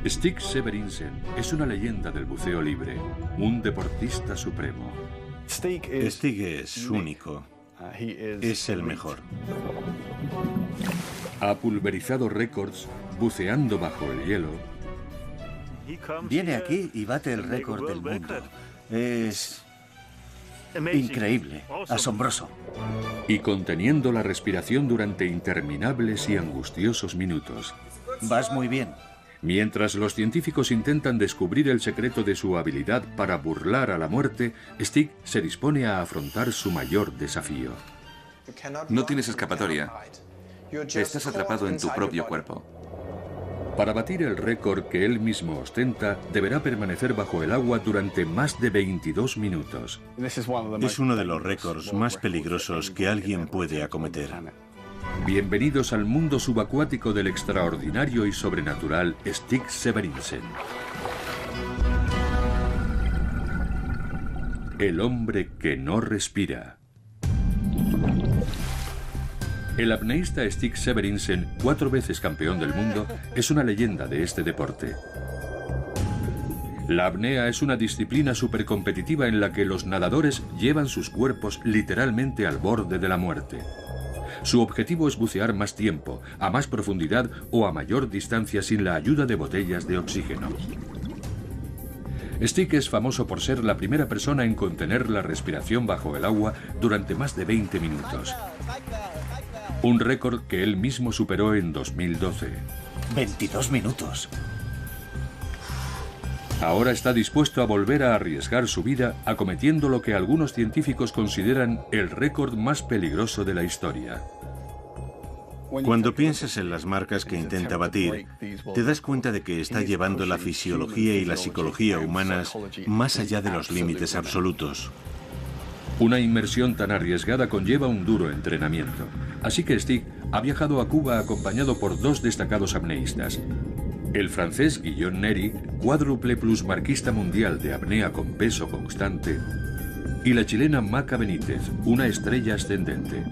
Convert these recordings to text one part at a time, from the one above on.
Stig Severinsen es una leyenda del buceo libre, un deportista supremo. Stig es único. Es el mejor. Ha pulverizado récords buceando bajo el hielo. Viene aquí y bate el récord del mundo. Es increíble, asombroso. Y conteniendo la respiración durante interminables y angustiosos minutos. Vas muy bien. Mientras los científicos intentan descubrir el secreto de su habilidad para burlar a la muerte, Stig se dispone a afrontar su mayor desafío. No tienes escapatoria. Estás atrapado en tu propio cuerpo. Para batir el récord que él mismo ostenta, deberá permanecer bajo el agua durante más de 22 minutos. Es uno de los récords más peligrosos que alguien puede acometer. Bienvenidos al mundo subacuático del extraordinario y sobrenatural Stig Severinsen. El hombre que no respira. El apneísta Stig Severinsen, 4 veces campeón del mundo, es una leyenda de este deporte. La apnea es una disciplina supercompetitiva en la que los nadadores llevan sus cuerpos literalmente al borde de la muerte. Su objetivo es bucear más tiempo, a más profundidad o a mayor distancia sin la ayuda de botellas de oxígeno. Stig es famoso por ser la primera persona en contener la respiración bajo el agua durante más de 20 minutos. Un récord que él mismo superó en 2012. 22 minutos. Ahora está dispuesto a volver a arriesgar su vida acometiendo lo que algunos científicos consideran el récord más peligroso de la historia. Cuando piensas en las marcas que intenta batir, te das cuenta de que está llevando la fisiología y la psicología humanas más allá de los límites absolutos. Una inmersión tan arriesgada conlleva un duro entrenamiento. Así que Stig ha viajado a Cuba acompañado por 2 destacados apneístas. El francés Guillaume Neri, cuádruple plusmarquista mundial de apnea con peso constante, y la chilena Maca Benítez, una estrella ascendente.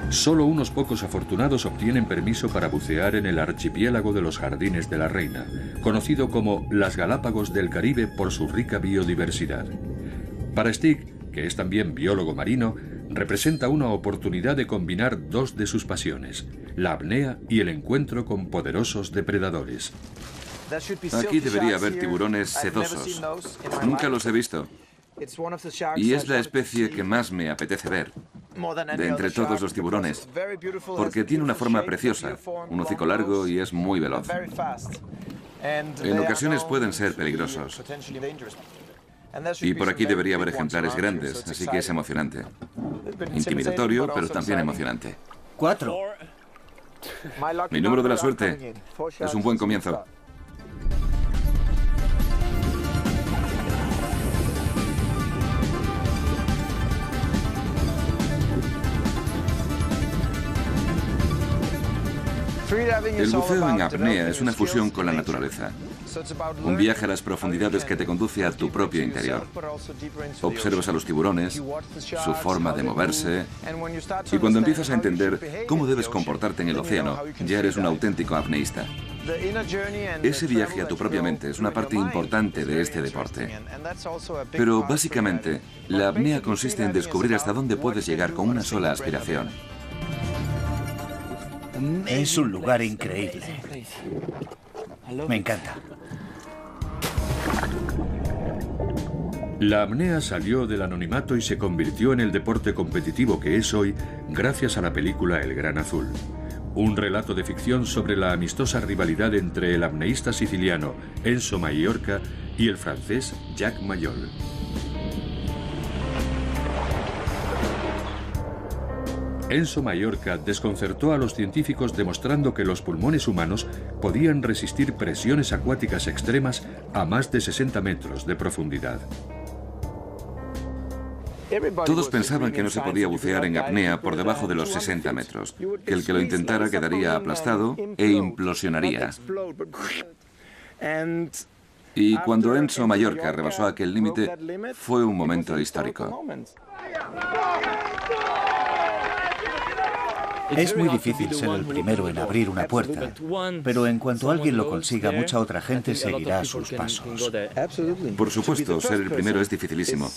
Solo unos pocos afortunados obtienen permiso para bucear en el archipiélago de los Jardines de la Reina, conocido como las Galápagos del Caribe por su rica biodiversidad. Para Stig, que es también biólogo marino, representa una oportunidad de combinar 2 de sus pasiones, la apnea y el encuentro con poderosos depredadores. Aquí debería haber tiburones sedosos. Nunca los he visto. Y es la especie que más me apetece ver, de entre todos los tiburones, porque tiene una forma preciosa, un hocico largo y es muy veloz. En ocasiones pueden ser peligrosos. Y por aquí debería haber ejemplares grandes, así que es emocionante. Intimidatorio, pero también emocionante. 4. Mi número de la suerte. Es un buen comienzo. El buceo en apnea es una fusión con la naturaleza. Un viaje a las profundidades que te conduce a tu propio interior. Observas a los tiburones, su forma de moverse, y cuando empiezas a entender cómo debes comportarte en el océano, ya eres un auténtico apneísta. Ese viaje a tu propia mente es una parte importante de este deporte. Pero básicamente, la apnea consiste en descubrir hasta dónde puedes llegar con una sola aspiración. Es un lugar increíble. Me encanta. La apnea salió del anonimato y se convirtió en el deporte competitivo que es hoy gracias a la película El Gran Azul. Un relato de ficción sobre la amistosa rivalidad entre el apneísta siciliano Enzo Maiorca y el francés Jacques Mayol. Enzo Maiorca desconcertó a los científicos demostrando que los pulmones humanos podían resistir presiones acuáticas extremas a más de 60 metros de profundidad. Todos pensaban que no se podía bucear en apnea por debajo de los 60 metros, que el que lo intentara quedaría aplastado e implosionaría. Y cuando Enzo Maiorca rebasó aquel límite, fue un momento histórico. Es muy difícil ser el primero en abrir una puerta, pero en cuanto alguien lo consiga, mucha otra gente seguirá sus pasos. Por supuesto, ser el primero es dificilísimo.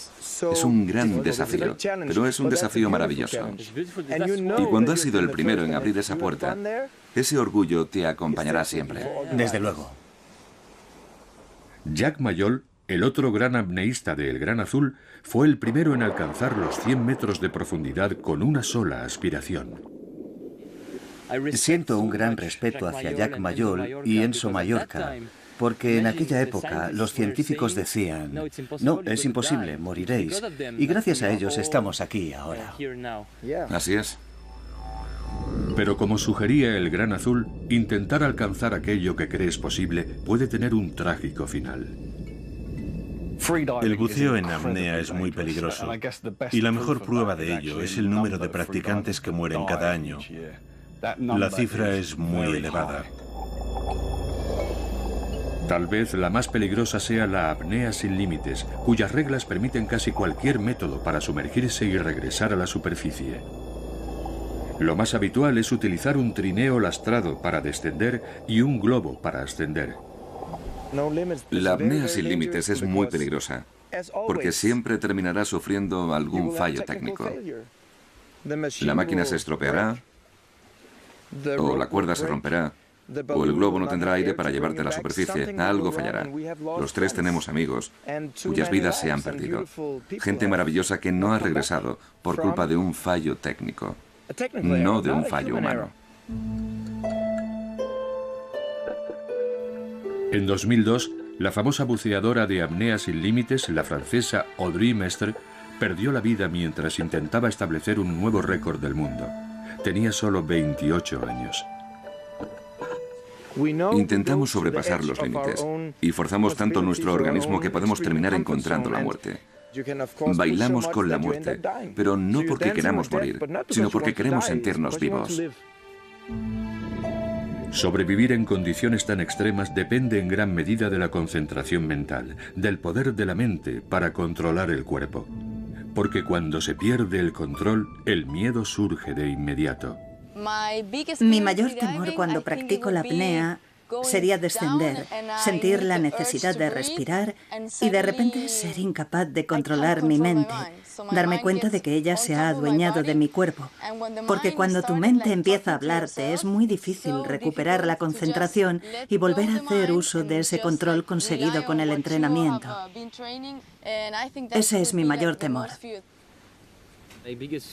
Es un gran desafío, pero es un desafío maravilloso. Y cuando has sido el primero en abrir esa puerta, ese orgullo te acompañará siempre. Desde luego. Jack Mayol, el otro gran apneísta de El Gran Azul, fue el primero en alcanzar los 100 metros de profundidad con una sola aspiración. Siento un gran respeto hacia Jack Mayol y Enzo Mallorca, porque en aquella época los científicos decían, no, es imposible, moriréis, y gracias a ellos estamos aquí ahora. Así es. Pero como sugería El Gran Azul, intentar alcanzar aquello que crees posible puede tener un trágico final. El buceo en apnea es muy peligroso, y la mejor prueba de ello es el número de practicantes que mueren cada año. La cifra es muy elevada. Tal vez la más peligrosa sea la apnea sin límites, cuyas reglas permiten casi cualquier método para sumergirse y regresar a la superficie. Lo más habitual es utilizar un trineo lastrado para descender y un globo para ascender. La apnea sin límites es muy peligrosa, porque siempre terminará sufriendo algún fallo técnico. La máquina se estropeará, o la cuerda se romperá, o el globo no tendrá aire para llevarte a la superficie. Algo fallará. Los tres tenemos amigos cuyas vidas se han perdido. Gente maravillosa que no ha regresado por culpa de un fallo técnico, no de un fallo humano. En 2002, la famosa buceadora de apnea sin límites, la francesa Audrey Mestre, perdió la vida mientras intentaba establecer un nuevo récord del mundo. Tenía solo 28 años. Intentamos sobrepasar los límites y forzamos tanto nuestro organismo que podemos terminar encontrando la muerte. Bailamos con la muerte, pero no porque queramos morir, sino porque queremos sentirnos vivos. Sobrevivir en condiciones tan extremas depende en gran medida de la concentración mental, del poder de la mente para controlar el cuerpo. Porque cuando se pierde el control, el miedo surge de inmediato. Mi mayor temor cuando practico la apnea sería descender, sentir la necesidad de respirar y de repente ser incapaz de controlar mi mente, darme cuenta de que ella se ha adueñado de mi cuerpo. Porque cuando tu mente empieza a hablarte es muy difícil recuperar la concentración y volver a hacer uso de ese control conseguido con el entrenamiento. Ese es mi mayor temor.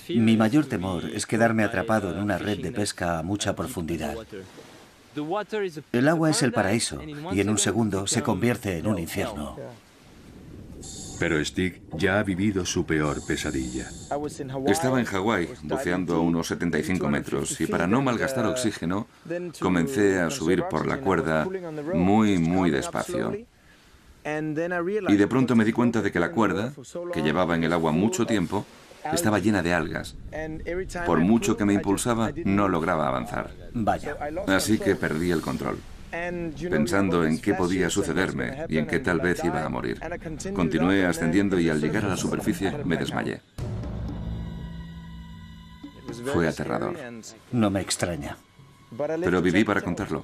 Mi mayor temor es quedarme atrapado en una red de pesca a mucha profundidad. El agua es el paraíso y en un segundo se convierte en un infierno. Pero Stig ya ha vivido su peor pesadilla. Estaba en Hawái, buceando a unos 75 metros, y para no malgastar oxígeno, comencé a subir por la cuerda muy despacio. Y de pronto me di cuenta de que la cuerda, que llevaba en el agua mucho tiempo, estaba llena de algas. Por mucho que me impulsaba, no lograba avanzar. Vaya. Así que perdí el control, pensando en qué podía sucederme y en que tal vez iba a morir. Continué ascendiendo y al llegar a la superficie me desmayé. Fue aterrador. No me extraña. Pero viví para contarlo.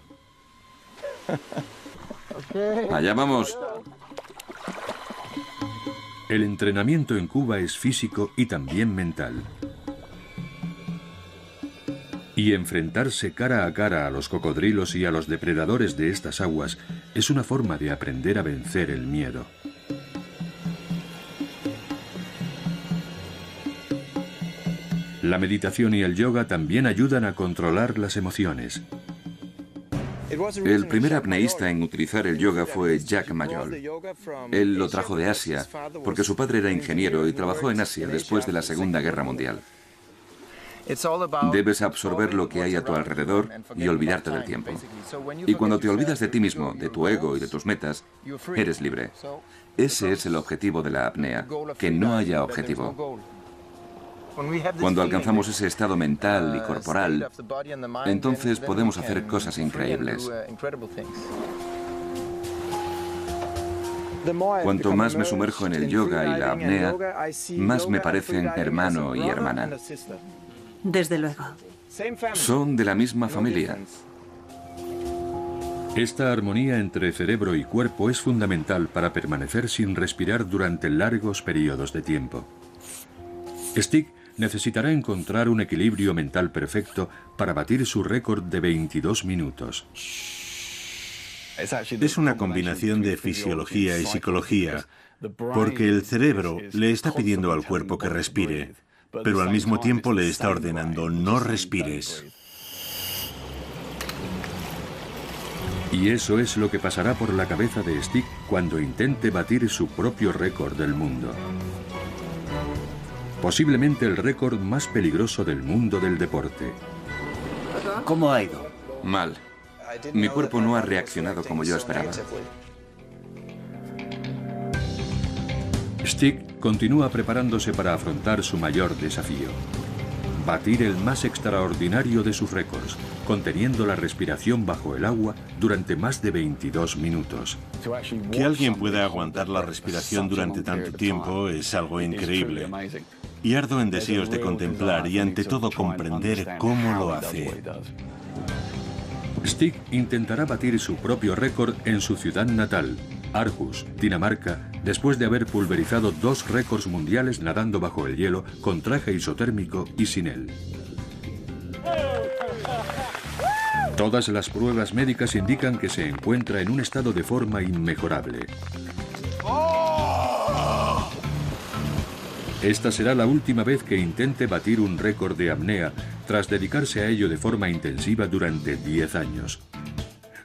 ¡Allá vamos! El entrenamiento en Cuba es físico y también mental. Y enfrentarse cara a cara a los cocodrilos y a los depredadores de estas aguas es una forma de aprender a vencer el miedo. La meditación y el yoga también ayudan a controlar las emociones. El primer apneísta en utilizar el yoga fue Jack Mayol. Él lo trajo de Asia, porque su padre era ingeniero y trabajó en Asia después de la Segunda Guerra Mundial. Debes absorber lo que hay a tu alrededor y olvidarte del tiempo. Y cuando te olvidas de ti mismo, de tu ego y de tus metas, eres libre. Ese es el objetivo de la apnea, que no haya objetivo. Cuando alcanzamos ese estado mental y corporal, entonces podemos hacer cosas increíbles. Cuanto más me sumerjo en el yoga y la apnea, más me parecen hermano y hermana. Desde luego. Son de la misma familia. Esta armonía entre cerebro y cuerpo es fundamental para permanecer sin respirar durante largos periodos de tiempo. Stick necesitará encontrar un equilibrio mental perfecto para batir su récord de 22 minutos. Es una combinación de fisiología y psicología, porque el cerebro le está pidiendo al cuerpo que respire, pero al mismo tiempo le está ordenando no respires. Y eso es lo que pasará por la cabeza de Stick cuando intente batir su propio récord del mundo. Posiblemente el récord más peligroso del mundo del deporte. ¿Cómo ha ido? Mal. Mi cuerpo no ha reaccionado como yo esperaba. Stick continúa preparándose para afrontar su mayor desafío: batir el más extraordinario de sus récords, conteniendo la respiración bajo el agua durante más de 22 minutos. Que alguien pueda aguantar la respiración durante tanto tiempo es algo increíble. Y ardo en deseos de contemplar y ante todo comprender cómo lo hace. Stick intentará batir su propio récord en su ciudad natal, Aarhus, Dinamarca, después de haber pulverizado 2 récords mundiales nadando bajo el hielo con traje isotérmico y sin él. Todas las pruebas médicas indican que se encuentra en un estado de forma inmejorable. Esta será la última vez que intente batir un récord de apnea, tras dedicarse a ello de forma intensiva durante 10 años.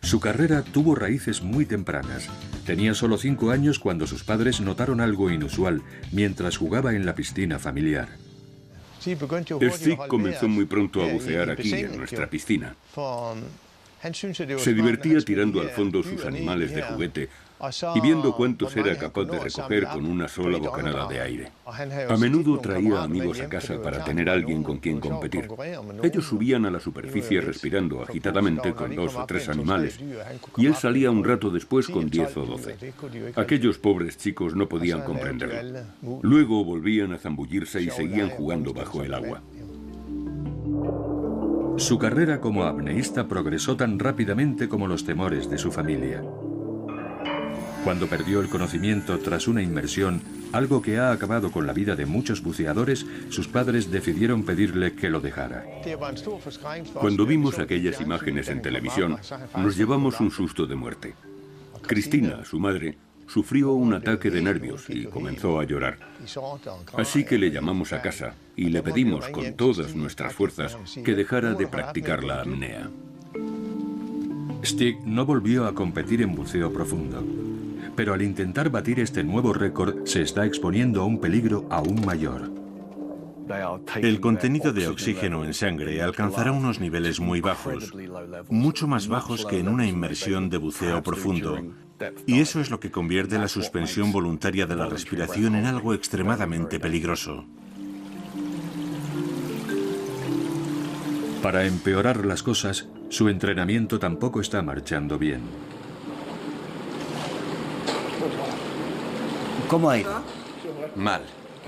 Su carrera tuvo raíces muy tempranas. Tenía solo 5 años cuando sus padres notaron algo inusual mientras jugaba en la piscina familiar. Stick comenzó muy pronto a bucear aquí, en nuestra piscina. Se divertía tirando al fondo sus animales de juguete y viendo cuántos era capaz de recoger con una sola bocanada de aire. A menudo traía amigos a casa para tener alguien con quien competir. Ellos subían a la superficie respirando agitadamente con 2 o 3 animales, y él salía un rato después con 10 o 12. Aquellos pobres chicos no podían comprenderlo. Luego volvían a zambullirse y seguían jugando bajo el agua. Su carrera como apneísta progresó tan rápidamente como los temores de su familia. Cuando perdió el conocimiento tras una inmersión, algo que ha acabado con la vida de muchos buceadores, sus padres decidieron pedirle que lo dejara. Cuando vimos aquellas imágenes en televisión, nos llevamos un susto de muerte. Cristina, su madre, sufrió un ataque de nervios y comenzó a llorar. Así que le llamamos a casa y le pedimos con todas nuestras fuerzas que dejara de practicar la apnea. Stick no volvió a competir en buceo profundo, pero al intentar batir este nuevo récord se está exponiendo a un peligro aún mayor. El contenido de oxígeno en sangre alcanzará unos niveles muy bajos, mucho más bajos que en una inmersión de buceo profundo, y eso es lo que convierte la suspensión voluntaria de la respiración en algo extremadamente peligroso. Para empeorar las cosas, su entrenamiento tampoco está marchando bien. ¿Cómo ha ido? Mal.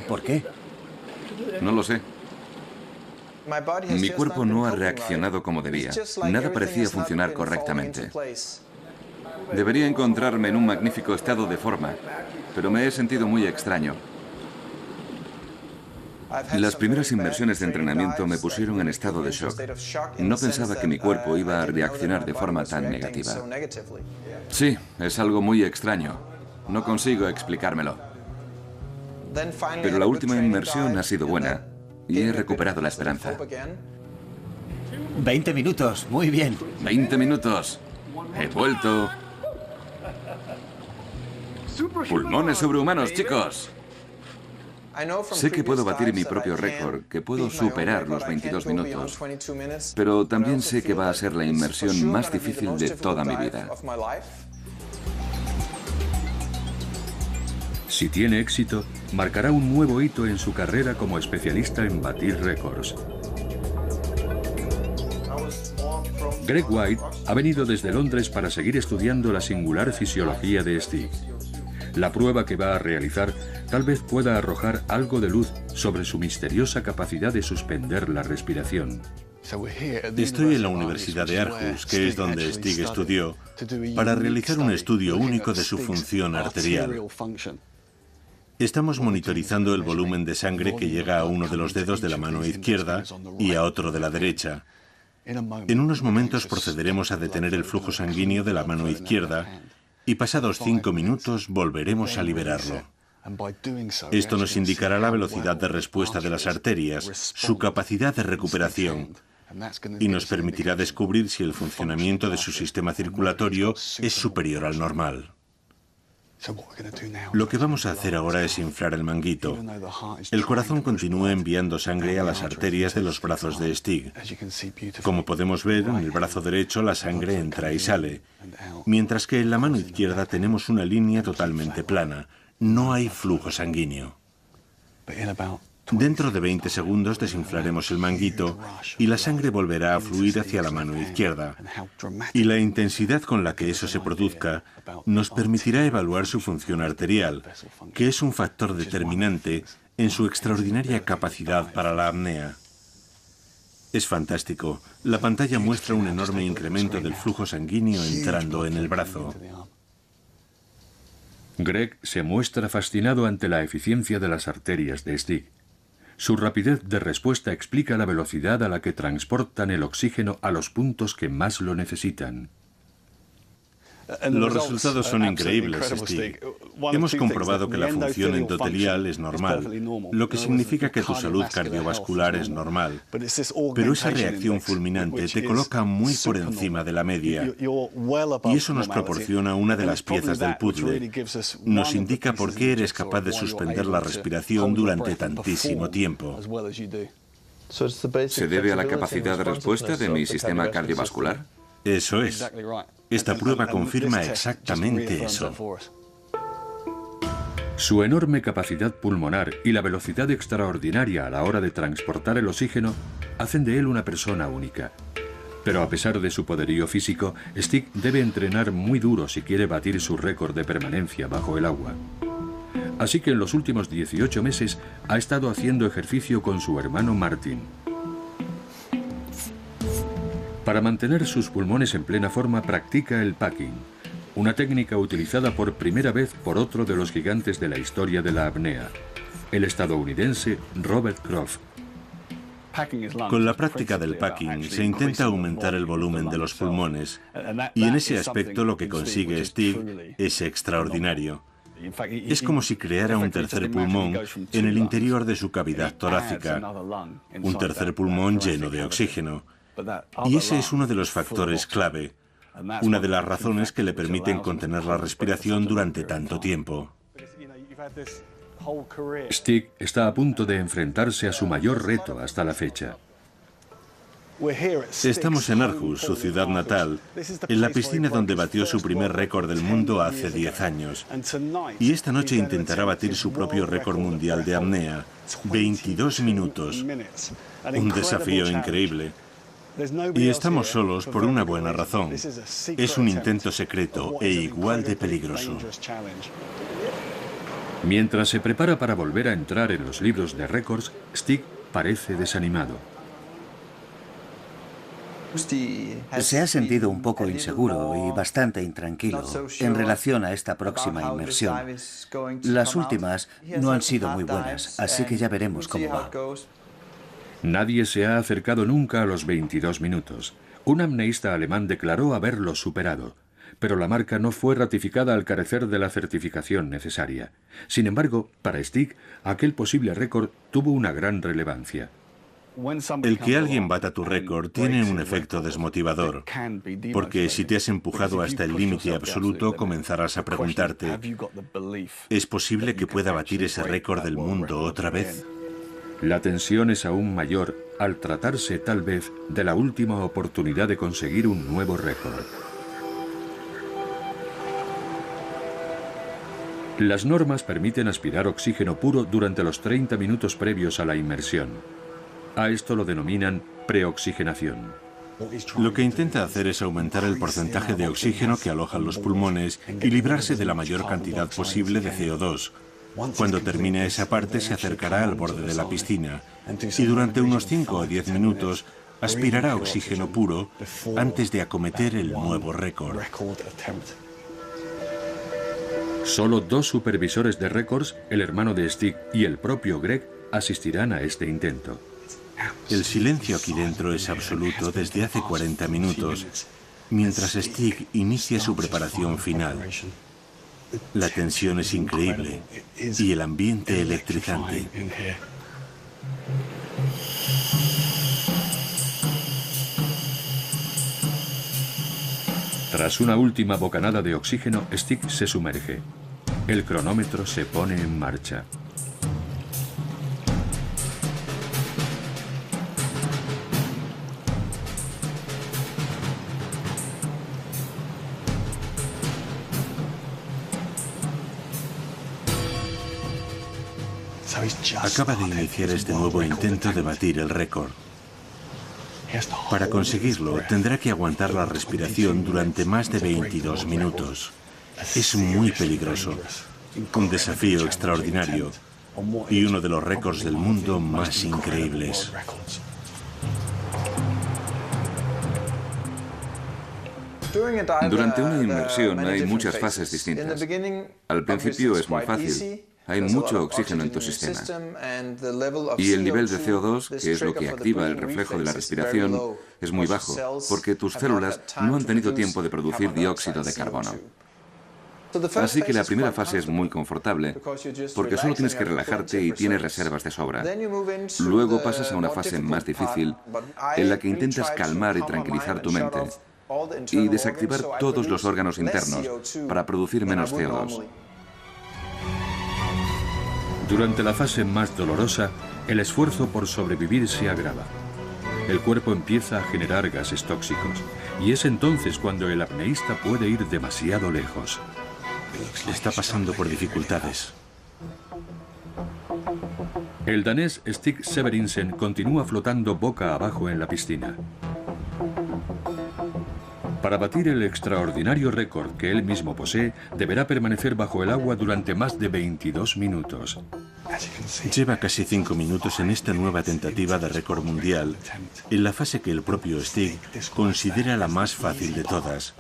¿Por qué? No lo sé. Mi cuerpo no ha reaccionado como debía. Nada parecía funcionar correctamente. Debería encontrarme en un magnífico estado de forma, pero me he sentido muy extraño. Las primeras inmersiones de entrenamiento me pusieron en estado de shock. No pensaba que mi cuerpo iba a reaccionar de forma tan negativa. Sí, es algo muy extraño. No consigo explicármelo. Pero la última inmersión ha sido buena y he recuperado la esperanza. 20 minutos, muy bien. 20 minutos. He vuelto. Pulmones sobrehumanos, chicos. Sé que puedo batir mi propio récord, que puedo superar los 22 minutos, pero también sé que va a ser la inmersión más difícil de toda mi vida. Si tiene éxito, marcará un nuevo hito en su carrera como especialista en batir récords. Greg White ha venido desde Londres para seguir estudiando la singular fisiología de Stick. La prueba que va a realizar tal vez pueda arrojar algo de luz sobre su misteriosa capacidad de suspender la respiración. Estoy en la Universidad de Aarhus, que es donde Stig estudió, para realizar un estudio único de su función arterial. Estamos monitorizando el volumen de sangre que llega a uno de los dedos de la mano izquierda y a otro de la derecha. En unos momentos procederemos a detener el flujo sanguíneo de la mano izquierda y pasados 5 minutos volveremos a liberarlo. Esto nos indicará la velocidad de respuesta de las arterias, su capacidad de recuperación, y nos permitirá descubrir si el funcionamiento de su sistema circulatorio es superior al normal. Lo que vamos a hacer ahora es inflar el manguito. El corazón continúa enviando sangre a las arterias de los brazos de Stig. Como podemos ver, en el brazo derecho la sangre entra y sale, mientras que en la mano izquierda tenemos una línea totalmente plana. No hay flujo sanguíneo. Dentro de 20 segundos desinflaremos el manguito y la sangre volverá a fluir hacia la mano izquierda. Y la intensidad con la que eso se produzca nos permitirá evaluar su función arterial, que es un factor determinante en su extraordinaria capacidad para la apnea. Es fantástico. La pantalla muestra un enorme incremento del flujo sanguíneo entrando en el brazo. Greg se muestra fascinado ante la eficiencia de las arterias de Stig. Su rapidez de respuesta explica la velocidad a la que transportan el oxígeno a los puntos que más lo necesitan. Los resultados son increíbles, Stig. Hemos comprobado que la función endotelial es normal, lo que significa que tu salud cardiovascular es normal. Pero esa reacción fulminante te coloca muy por encima de la media. Y eso nos proporciona una de las piezas del puzzle. Nos indica por qué eres capaz de suspender la respiración durante tantísimo tiempo. ¿Se debe a la capacidad de respuesta de mi sistema cardiovascular? Eso es. Esta prueba confirma exactamente eso. Su enorme capacidad pulmonar y la velocidad extraordinaria a la hora de transportar el oxígeno hacen de él una persona única. Pero a pesar de su poderío físico, Stig debe entrenar muy duro si quiere batir su récord de permanencia bajo el agua. Así que en los últimos 18 meses ha estado haciendo ejercicio con su hermano Martin. Para mantener sus pulmones en plena forma practica el packing, una técnica utilizada por primera vez por otro de los gigantes de la historia de la apnea, el estadounidense Robert Croft. Con la práctica del packing se intenta aumentar el volumen de los pulmones, y en ese aspecto lo que consigue Stig es extraordinario. Es como si creara un tercer pulmón en el interior de su cavidad torácica, un tercer pulmón lleno de oxígeno. Y ese es uno de los factores clave, una de las razones que le permiten contener la respiración durante tanto tiempo. Stig está a punto de enfrentarse a su mayor reto hasta la fecha. Estamos en Aarhus, su ciudad natal, en la piscina donde batió su primer récord del mundo hace 10 años. Y esta noche intentará batir su propio récord mundial de apnea, 22 minutos. Un desafío increíble. Y estamos solos por una buena razón. Es un intento secreto e igual de peligroso. Mientras se prepara para volver a entrar en los libros de récords, Stig parece desanimado. Se ha sentido un poco inseguro y bastante intranquilo en relación a esta próxima inmersión. Las últimas no han sido muy buenas, así que ya veremos cómo va. Nadie se ha acercado nunca a los 22 minutos. Un apneísta alemán declaró haberlo superado, pero la marca no fue ratificada al carecer de la certificación necesaria. Sin embargo, para Stig, aquel posible récord tuvo una gran relevancia. El que alguien bata tu récord tiene un efecto desmotivador, porque si te has empujado hasta el límite absoluto, comenzarás a preguntarte, ¿es posible que pueda batir ese récord del mundo otra vez? La tensión es aún mayor al tratarse tal vez de la última oportunidad de conseguir un nuevo récord. Las normas permiten aspirar oxígeno puro durante los 30 minutos previos a la inmersión. A esto lo denominan preoxigenación. Lo que intenta hacer es aumentar el porcentaje de oxígeno que alojan los pulmones y librarse de la mayor cantidad posible de CO2. Cuando termine esa parte se acercará al borde de la piscina y durante unos 5 o 10 minutos aspirará oxígeno puro antes de acometer el nuevo récord. Solo 2 supervisores de récords, el hermano de Stig y el propio Greg, asistirán a este intento. El silencio aquí dentro es absoluto desde hace 40 minutos, mientras Stig inicia su preparación final. La tensión es increíble y el ambiente electrizante. Tras una última bocanada de oxígeno, Stig se sumerge. El cronómetro se pone en marcha. Acaba de iniciar este nuevo intento de batir el récord. Para conseguirlo, tendrá que aguantar la respiración durante más de 22 minutos. Es muy peligroso, un desafío extraordinario y uno de los récords del mundo más increíbles. Durante una inmersión hay muchas fases distintas. Al principio es muy fácil. Hay mucho oxígeno en tu sistema. Y el nivel de CO2, que es lo que activa el reflejo de la respiración, es muy bajo, porque tus células no han tenido tiempo de producir dióxido de carbono. Así que la primera fase es muy confortable, porque solo tienes que relajarte y tienes reservas de sobra. Luego pasas a una fase más difícil, en la que intentas calmar y tranquilizar tu mente y desactivar todos los órganos internos para producir menos CO2. Durante la fase más dolorosa, el esfuerzo por sobrevivir se agrava. El cuerpo empieza a generar gases tóxicos, y es entonces cuando el apneísta puede ir demasiado lejos. Está pasando por dificultades. El danés Stig Severinsen continúa flotando boca abajo en la piscina. Para batir el extraordinario récord que él mismo posee, deberá permanecer bajo el agua durante más de 22 minutos. Lleva casi 5 minutos en esta nueva tentativa de récord mundial, en la fase que el propio Stig considera la más fácil de todas.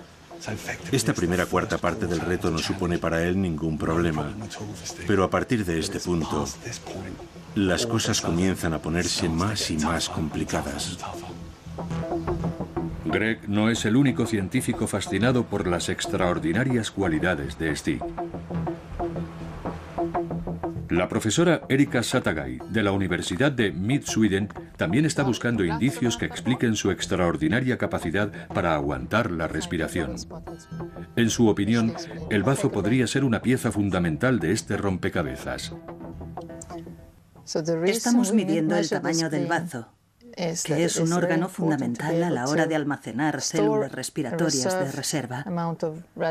Esta primera cuarta parte del reto no supone para él ningún problema, pero a partir de este punto, las cosas comienzan a ponerse más y más complicadas. Greg no es el único científico fascinado por las extraordinarias cualidades de Stig. La profesora Erika Satagay, de la Universidad de Mid-Sweden, también está buscando indicios que expliquen su extraordinaria capacidad para aguantar la respiración. En su opinión, el bazo podría ser una pieza fundamental de este rompecabezas. Estamos midiendo el tamaño del bazo, que es un órgano fundamental a la hora de almacenar células respiratorias de reserva,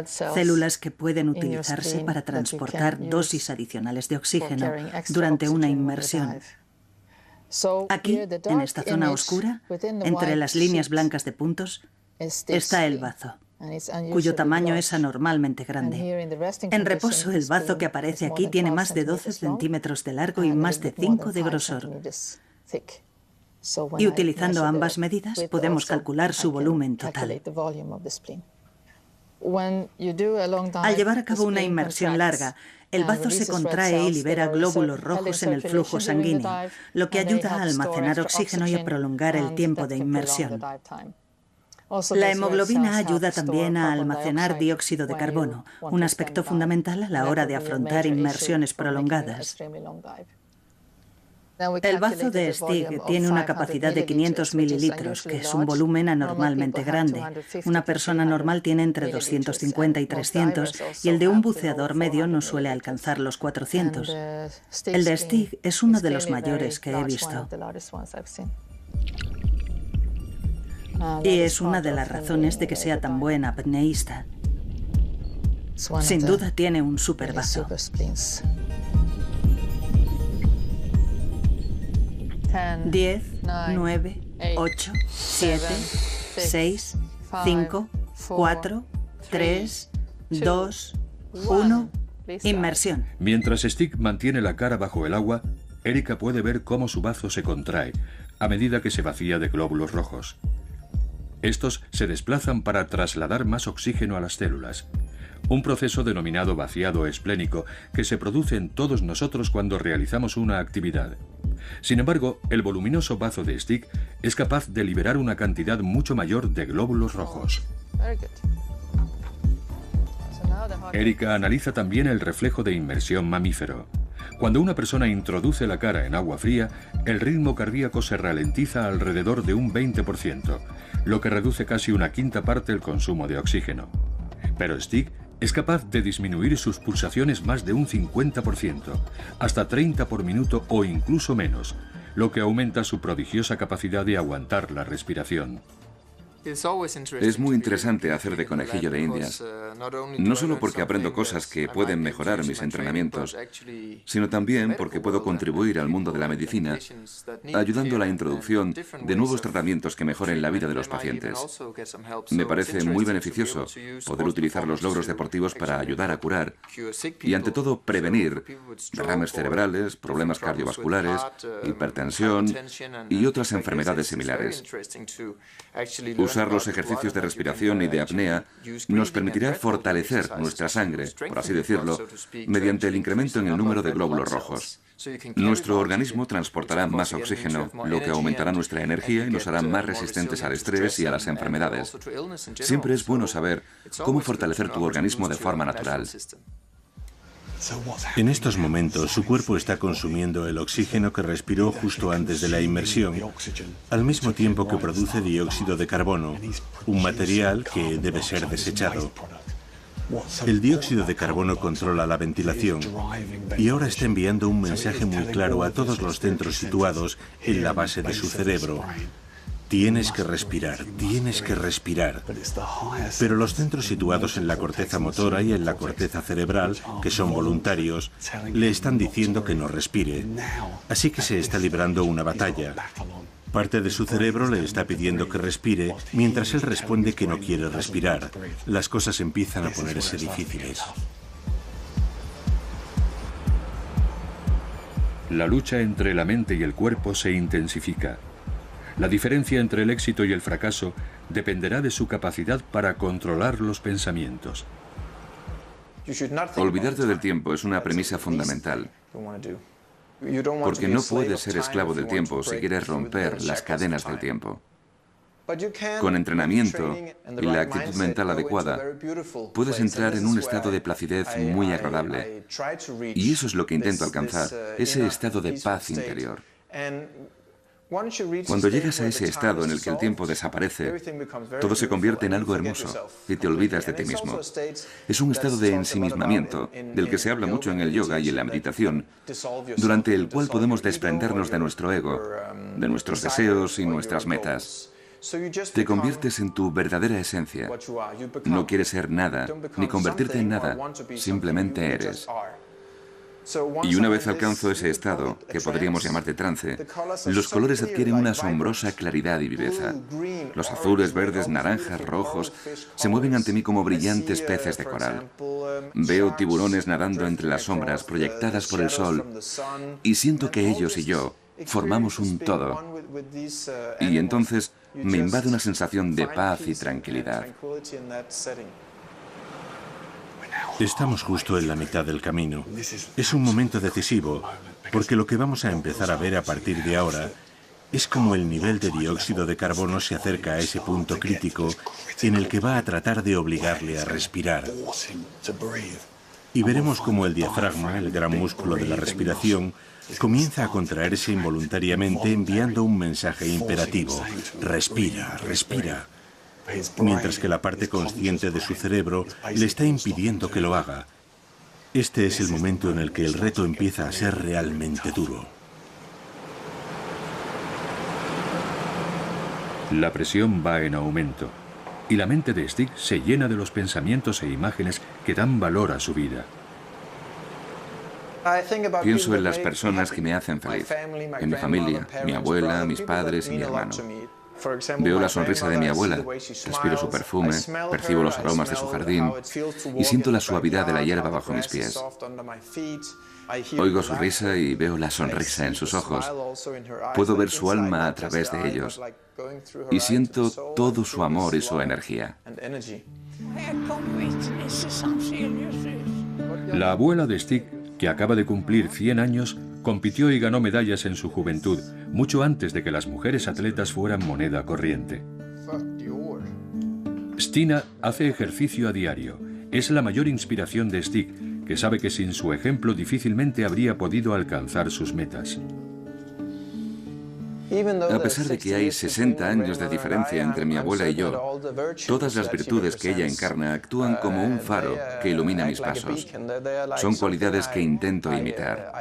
células que pueden utilizarse para transportar dosis adicionales de oxígeno durante una inmersión. Aquí, en esta zona oscura, entre las líneas blancas de puntos, está el bazo, cuyo tamaño es anormalmente grande. En reposo, el bazo que aparece aquí tiene más de 12 centímetros de largo y más de 5 de grosor. Y utilizando ambas medidas, podemos calcular su volumen total. Al llevar a cabo una inmersión larga, el bazo se contrae y libera glóbulos rojos en el flujo sanguíneo, lo que ayuda a almacenar oxígeno y a prolongar el tiempo de inmersión. La hemoglobina ayuda también a almacenar dióxido de carbono, un aspecto fundamental a la hora de afrontar inmersiones prolongadas. El bazo de Stig tiene una capacidad de 500 mililitros, que es un volumen anormalmente grande. Una persona normal tiene entre 250 y 300, y el de un buceador medio no suele alcanzar los 400. El de Stig es uno de los mayores que he visto. Y es una de las razones de que sea tan buen apneísta. Sin duda tiene un superbazo. 10, 9, 8, 7, 6, 5, 4, 3, 2, 1, inmersión. Mientras Stig mantiene la cara bajo el agua, Erika puede ver cómo su bazo se contrae, a medida que se vacía de glóbulos rojos. Estos se desplazan para trasladar más oxígeno a las células. Un proceso denominado vaciado esplénico que se produce en todos nosotros cuando realizamos una actividad. Sin embargo, el voluminoso bazo de Stick es capaz de liberar una cantidad mucho mayor de glóbulos rojos. Erika analiza también el reflejo de inmersión mamífero. Cuando una persona introduce la cara en agua fría, el ritmo cardíaco se ralentiza alrededor de un 20%, lo que reduce casi una quinta parte el consumo de oxígeno. Pero Stick es capaz de disminuir sus pulsaciones más de un 50%, hasta 30 por minuto o incluso menos, lo que aumenta su prodigiosa capacidad de aguantar la respiración. Es muy interesante hacer de conejillo de Indias, no solo porque aprendo cosas que pueden mejorar mis entrenamientos, sino también porque puedo contribuir al mundo de la medicina, ayudando a la introducción de nuevos tratamientos que mejoren la vida de los pacientes. Me parece muy beneficioso poder utilizar los logros deportivos para ayudar a curar y, ante todo, prevenir derrames cerebrales, problemas cardiovasculares, hipertensión y otras enfermedades similares. Usar los ejercicios de respiración y de apnea nos permitirá fortalecer nuestra sangre, por así decirlo, mediante el incremento en el número de glóbulos rojos. Nuestro organismo transportará más oxígeno, lo que aumentará nuestra energía y nos hará más resistentes al estrés y a las enfermedades. Siempre es bueno saber cómo fortalecer tu organismo de forma natural. En estos momentos, su cuerpo está consumiendo el oxígeno que respiró justo antes de la inmersión, al mismo tiempo que produce dióxido de carbono, un material que debe ser desechado. El dióxido de carbono controla la ventilación y ahora está enviando un mensaje muy claro a todos los centros situados en la base de su cerebro. Tienes que respirar, tienes que respirar. Pero los centros situados en la corteza motora y en la corteza cerebral, que son voluntarios, le están diciendo que no respire. Así que se está librando una batalla. Parte de su cerebro le está pidiendo que respire, mientras él responde que no quiere respirar. Las cosas empiezan a ponerse difíciles. La lucha entre la mente y el cuerpo se intensifica. La diferencia entre el éxito y el fracaso dependerá de su capacidad para controlar los pensamientos. Olvidarte del tiempo es una premisa fundamental, porque no puedes ser esclavo del tiempo si quieres romper las cadenas del tiempo. Con entrenamiento y la actitud mental adecuada, puedes entrar en un estado de placidez muy agradable. Y eso es lo que intento alcanzar, ese estado de paz interior. Cuando llegas a ese estado en el que el tiempo desaparece, todo se convierte en algo hermoso y te olvidas de ti mismo. Es un estado de ensimismamiento, del que se habla mucho en el yoga y en la meditación, durante el cual podemos desprendernos de nuestro ego, de nuestros deseos y nuestras metas. Te conviertes en tu verdadera esencia. No quieres ser nada, ni convertirte en nada, simplemente eres. Y una vez alcanzo ese estado, que podríamos llamar de trance, los colores adquieren una asombrosa claridad y viveza. Los azules, verdes, naranjas, rojos, se mueven ante mí como brillantes peces de coral. Veo tiburones nadando entre las sombras proyectadas por el sol y siento que ellos y yo formamos un todo. Y entonces me invade una sensación de paz y tranquilidad. Estamos justo en la mitad del camino. Es un momento decisivo, porque lo que vamos a empezar a ver a partir de ahora es cómo el nivel de dióxido de carbono se acerca a ese punto crítico en el que va a tratar de obligarle a respirar. Y veremos cómo el diafragma, el gran músculo de la respiración, comienza a contraerse involuntariamente enviando un mensaje imperativo. Respira, respira. Mientras que la parte consciente de su cerebro le está impidiendo que lo haga. Este es el momento en el que el reto empieza a ser realmente duro. La presión va en aumento y la mente de Stick se llena de los pensamientos e imágenes que dan valor a su vida. Pienso en las personas que me hacen feliz, en mi familia, mi abuela, mis padres y mi hermano. Veo la sonrisa de mi abuela, respiro su perfume, percibo los aromas de su jardín y siento la suavidad de la hierba bajo mis pies. Oigo su risa y veo la sonrisa en sus ojos. Puedo ver su alma a través de ellos y siento todo su amor y su energía. La abuela de Stig, que acaba de cumplir 100 años, compitió y ganó medallas en su juventud, mucho antes de que las mujeres atletas fueran moneda corriente. Stina hace ejercicio a diario. Es la mayor inspiración de Stig, que sabe que sin su ejemplo difícilmente habría podido alcanzar sus metas. A pesar de que hay 60 años de diferencia entre mi abuela y yo, todas las virtudes que ella encarna actúan como un faro que ilumina mis pasos. Son cualidades que intento imitar,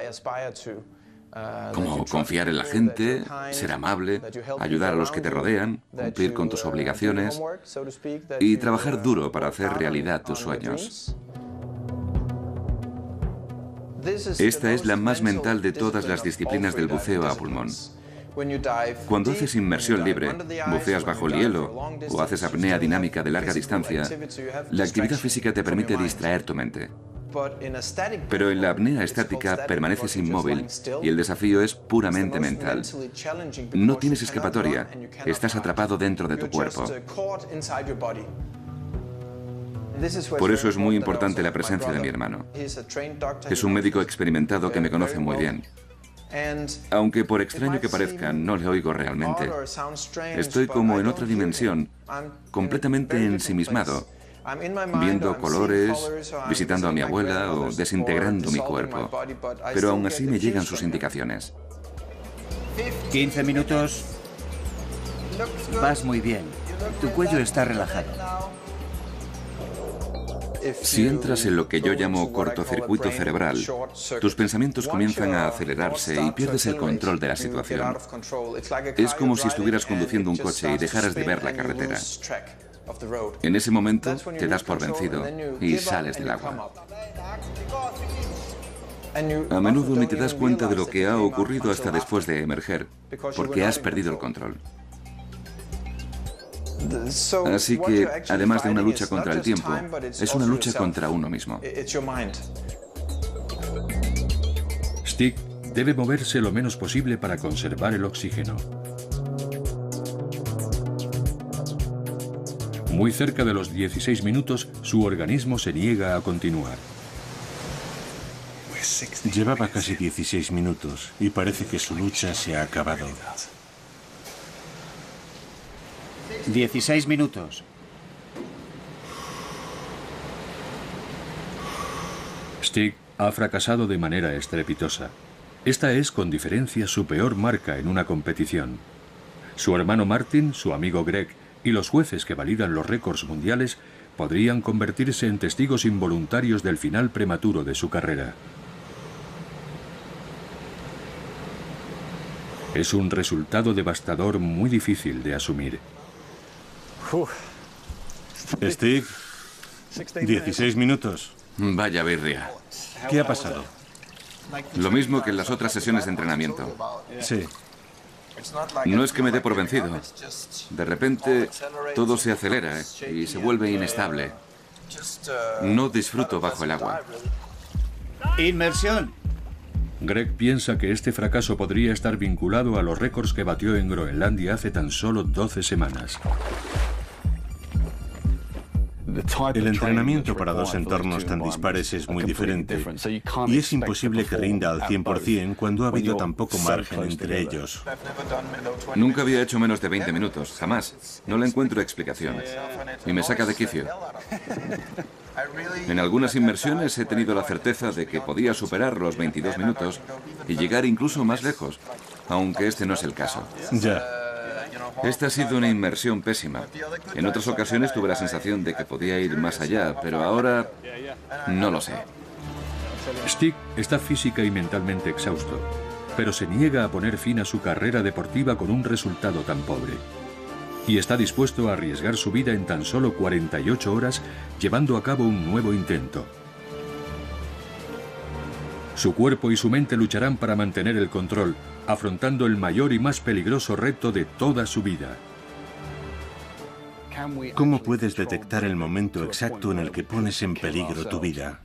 como confiar en la gente, ser amable, ayudar a los que te rodean, cumplir con tus obligaciones y trabajar duro para hacer realidad tus sueños. Esta es la más mental de todas las disciplinas del buceo a pulmón. Cuando haces inmersión libre, buceas bajo el hielo o haces apnea dinámica de larga distancia, la actividad física te permite distraer tu mente. Pero en la apnea estática permaneces inmóvil y el desafío es puramente mental. No tienes escapatoria, estás atrapado dentro de tu cuerpo. Por eso es muy importante la presencia de mi hermano. Es un médico experimentado que me conoce muy bien. Aunque por extraño que parezca, no le oigo realmente. Estoy como en otra dimensión, completamente ensimismado, viendo colores, visitando a mi abuela o desintegrando mi cuerpo. Pero aún así me llegan sus indicaciones. 15 minutos. Vas muy bien. Tu cuello está relajado. Si entras en lo que yo llamo cortocircuito cerebral, tus pensamientos comienzan a acelerarse y pierdes el control de la situación. Es como si estuvieras conduciendo un coche y dejaras de ver la carretera. En ese momento te das por vencido y sales del agua. A menudo ni te das cuenta de lo que ha ocurrido hasta después de emerger, porque has perdido el control. Así que, además de una lucha contra el tiempo, es una lucha contra uno mismo. Stig debe moverse lo menos posible para conservar el oxígeno. Muy cerca de los 16 minutos, su organismo se niega a continuar. Llevaba casi 16 minutos y parece que su lucha se ha acabado. 16 minutos. Stig ha fracasado de manera estrepitosa. Esta es, con diferencia, su peor marca en una competición. Su hermano Martin, su amigo Greg y los jueces que validan los récords mundiales podrían convertirse en testigos involuntarios del final prematuro de su carrera. Es un resultado devastador muy difícil de asumir. Stig, 16 minutos. Vaya birria. ¿Qué ha pasado? Lo mismo que en las otras sesiones de entrenamiento. Sí. No es que me dé por vencido. De repente todo se acelera y se vuelve inestable. No disfruto bajo el agua. Inmersión. Greg piensa que este fracaso podría estar vinculado a los récords que batió en Groenlandia hace tan solo 12 semanas. El entrenamiento para dos entornos tan dispares es muy diferente y es imposible que rinda al 100% cuando ha habido tan poco margen entre ellos. Nunca había hecho menos de 20 minutos, jamás. No le encuentro explicación. Y me saca de quicio. En algunas inmersiones he tenido la certeza de que podía superar los 22 minutos y llegar incluso más lejos, aunque este no es el caso. Ya. Esta ha sido una inmersión pésima. En otras ocasiones tuve la sensación de que podía ir más allá, pero ahora no lo sé. Stig está física y mentalmente exhausto, pero se niega a poner fin a su carrera deportiva con un resultado tan pobre. Y está dispuesto a arriesgar su vida en tan solo 48 horas, llevando a cabo un nuevo intento. Su cuerpo y su mente lucharán para mantener el control, afrontando el mayor y más peligroso reto de toda su vida. ¿Cómo puedes detectar el momento exacto en el que pones en peligro tu vida?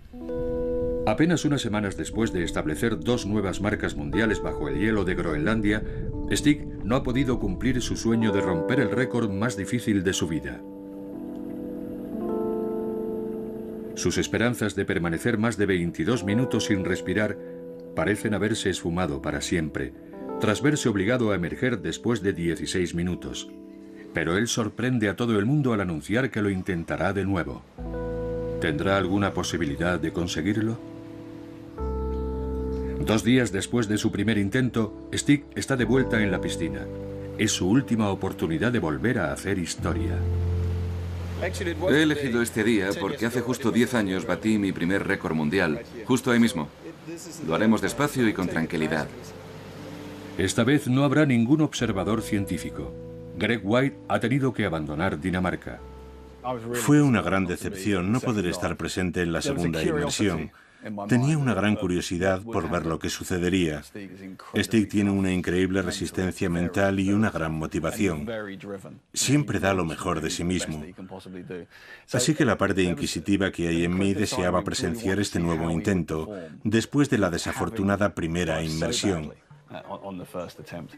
Apenas unas semanas después de establecer 2 nuevas marcas mundiales bajo el hielo de Groenlandia, Stig no ha podido cumplir su sueño de romper el récord más difícil de su vida. Sus esperanzas de permanecer más de 22 minutos sin respirar parecen haberse esfumado para siempre, tras verse obligado a emerger después de 16 minutos. Pero él sorprende a todo el mundo al anunciar que lo intentará de nuevo. ¿Tendrá alguna posibilidad de conseguirlo? 2 días después de su primer intento, Stig está de vuelta en la piscina. Es su última oportunidad de volver a hacer historia. He elegido este día porque hace justo 10 años batí mi primer récord mundial, justo ahí mismo. Lo haremos despacio y con tranquilidad. Esta vez no habrá ningún observador científico. Greg White ha tenido que abandonar Dinamarca. Fue una gran decepción no poder estar presente en la segunda inmersión. Tenía una gran curiosidad por ver lo que sucedería. Stig tiene una increíble resistencia mental y una gran motivación. Siempre da lo mejor de sí mismo. Así que la parte inquisitiva que hay en mí deseaba presenciar este nuevo intento, después de la desafortunada primera inmersión.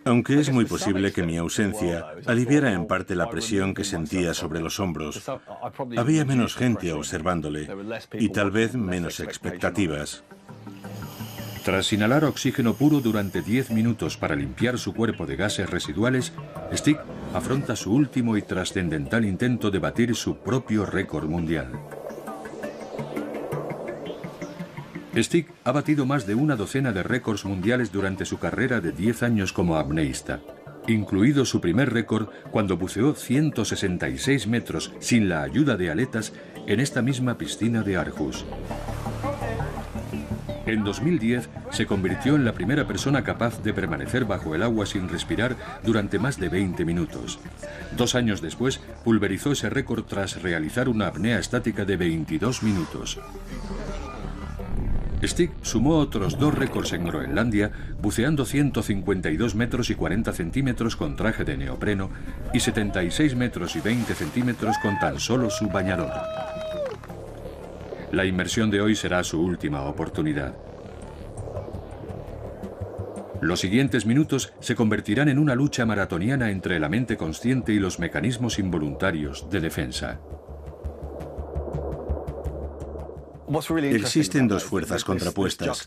Aunque es muy posible que mi ausencia aliviara en parte la presión que sentía sobre los hombros. Había menos gente observándole y tal vez menos expectativas. Tras inhalar oxígeno puro durante 10 minutos para limpiar su cuerpo de gases residuales, Stig afronta su último y trascendental intento de batir su propio récord mundial. Stig ha batido más de una docena de récords mundiales durante su carrera de 10 años como apneísta, incluido su primer récord cuando buceó 166 metros sin la ayuda de aletas en esta misma piscina de Aarhus. En 2010 se convirtió en la primera persona capaz de permanecer bajo el agua sin respirar durante más de 20 minutos. 2 años después pulverizó ese récord tras realizar una apnea estática de 22 minutos. Stig sumó otros 2 récords en Groenlandia, buceando 152 metros y 40 centímetros con traje de neopreno y 76 metros y 20 centímetros con tan solo su bañador. La inmersión de hoy será su última oportunidad. Los siguientes minutos se convertirán en una lucha maratoniana entre la mente consciente y los mecanismos involuntarios de defensa. Existen 2 fuerzas contrapuestas.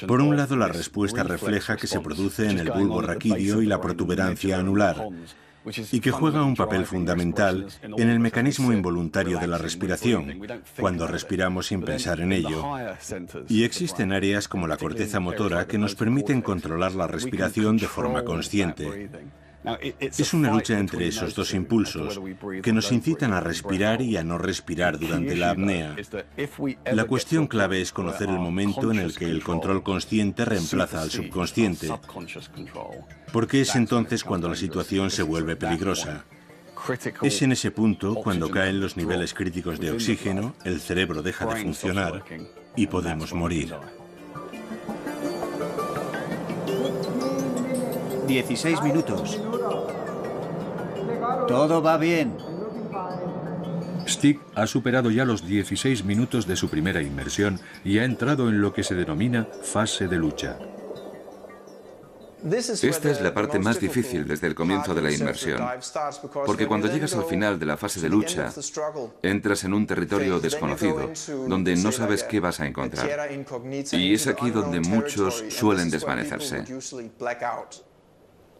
Por un lado, la respuesta refleja que se produce en el bulbo raquídeo y la protuberancia anular, y que juega un papel fundamental en el mecanismo involuntario de la respiración, cuando respiramos sin pensar en ello. Y existen áreas como la corteza motora que nos permiten controlar la respiración de forma consciente. Es una lucha entre esos 2 impulsos que nos incitan a respirar y a no respirar durante la apnea. La cuestión clave es conocer el momento en el que el control consciente reemplaza al subconsciente, porque es entonces cuando la situación se vuelve peligrosa. Es en ese punto cuando caen los niveles críticos de oxígeno, el cerebro deja de funcionar y podemos morir. 16 minutos. Todo va bien. Stig ha superado ya los 16 minutos de su primera inmersión y ha entrado en lo que se denomina fase de lucha. Esta es la parte más difícil desde el comienzo de la inmersión, porque cuando llegas al final de la fase de lucha, entras en un territorio desconocido, donde no sabes qué vas a encontrar. Y es aquí donde muchos suelen desvanecerse.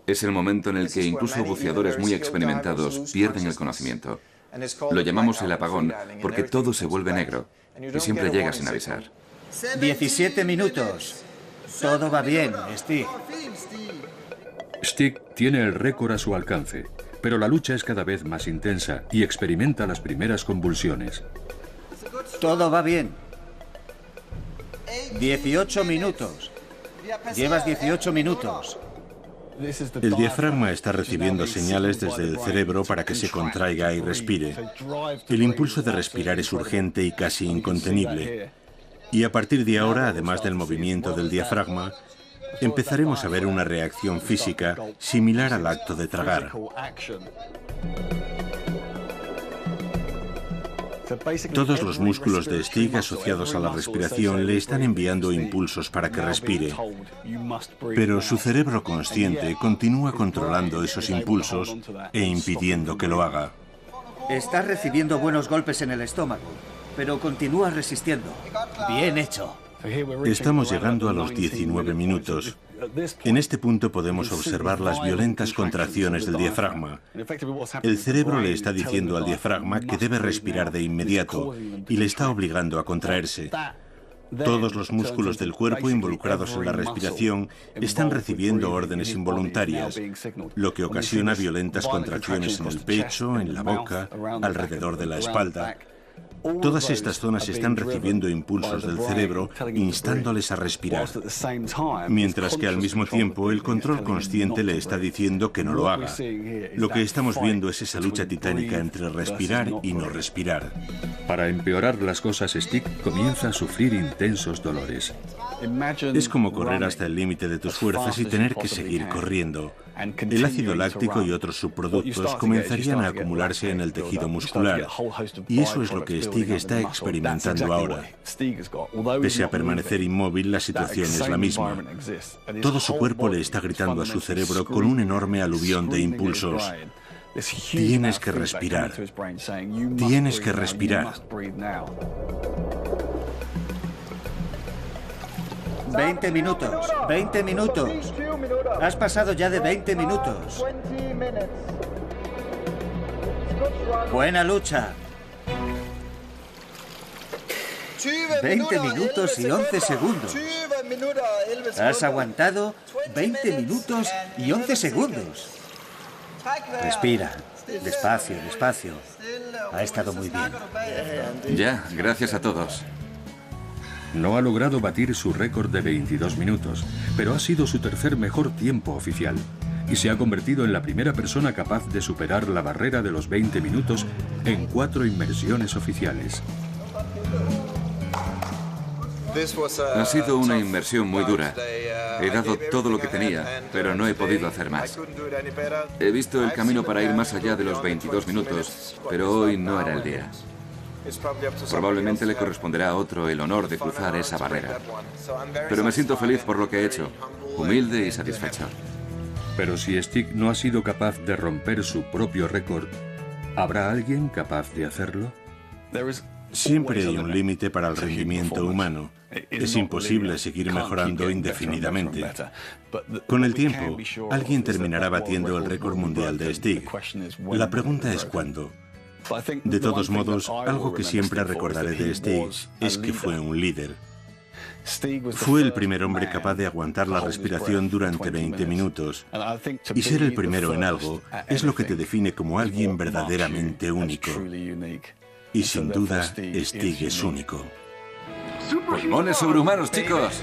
Es el momento en el que incluso buceadores muy experimentados pierden el conocimiento. Lo llamamos el apagón porque todo se vuelve negro y siempre llega sin avisar. 17 minutos. Todo va bien, Stig. Stig tiene el récord a su alcance, pero la lucha es cada vez más intensa y experimenta las primeras convulsiones. Todo va bien. 18 minutos. Llevas 18 minutos. El diafragma está recibiendo señales desde el cerebro para que se contraiga y respire. El impulso de respirar es urgente y casi incontenible. Y a partir de ahora, además del movimiento del diafragma, empezaremos a ver una reacción física similar al acto de tragar. Todos los músculos de Stig asociados a la respiración le están enviando impulsos para que respire. Pero su cerebro consciente continúa controlando esos impulsos e impidiendo que lo haga. Está recibiendo buenos golpes en el estómago, pero continúa resistiendo. Bien hecho. Estamos llegando a los 19 minutos. En este punto podemos observar las violentas contracciones del diafragma. El cerebro le está diciendo al diafragma que debe respirar de inmediato y le está obligando a contraerse. Todos los músculos del cuerpo involucrados en la respiración están recibiendo órdenes involuntarias, lo que ocasiona violentas contracciones en el pecho, en la boca, alrededor de la espalda. Todas estas zonas están recibiendo impulsos del cerebro instándoles a respirar, mientras que al mismo tiempo el control consciente le está diciendo que no lo haga. Lo que estamos viendo es esa lucha titánica entre respirar y no respirar. Para empeorar las cosas, Stig comienza a sufrir intensos dolores. Es como correr hasta el límite de tus fuerzas y tener que seguir corriendo. El ácido láctico y otros subproductos comenzarían a acumularse en el tejido muscular, y eso es lo que Stig está experimentando ahora. Pese a permanecer inmóvil, la situación es la misma. Todo su cuerpo le está gritando a su cerebro con un enorme aluvión de impulsos. Tienes que respirar. Tienes que respirar. 20 minutos, 20 minutos. Has pasado ya de 20 minutos. Buena lucha. 20 minutos y 11 segundos. Has aguantado 20 minutos y 11 segundos. Respira. Despacio, despacio. Ha estado muy bien. Ya, gracias a todos. No ha logrado batir su récord de 22 minutos, pero ha sido su tercer mejor tiempo oficial y se ha convertido en la primera persona capaz de superar la barrera de los 20 minutos en 4 inmersiones oficiales. Ha sido una inmersión muy dura. He dado todo lo que tenía, pero no he podido hacer más. He visto el camino para ir más allá de los 22 minutos, pero hoy no era el día. Probablemente le corresponderá a otro el honor de cruzar esa barrera. Pero me siento feliz por lo que he hecho, humilde y satisfecho. Pero si Stig no ha sido capaz de romper su propio récord, ¿habrá alguien capaz de hacerlo? Siempre hay un límite para el rendimiento humano. Es imposible seguir mejorando indefinidamente. Con el tiempo, alguien terminará batiendo el récord mundial de Stig. La pregunta es ¿cuándo? De todos modos, algo que siempre recordaré de Stig es que fue un líder. Fue el primer hombre capaz de aguantar la respiración durante 20 minutos. Y ser el primero en algo es lo que te define como alguien verdaderamente único. Y sin duda, Stig es único. ¡Pulmones sobrehumanos, chicos!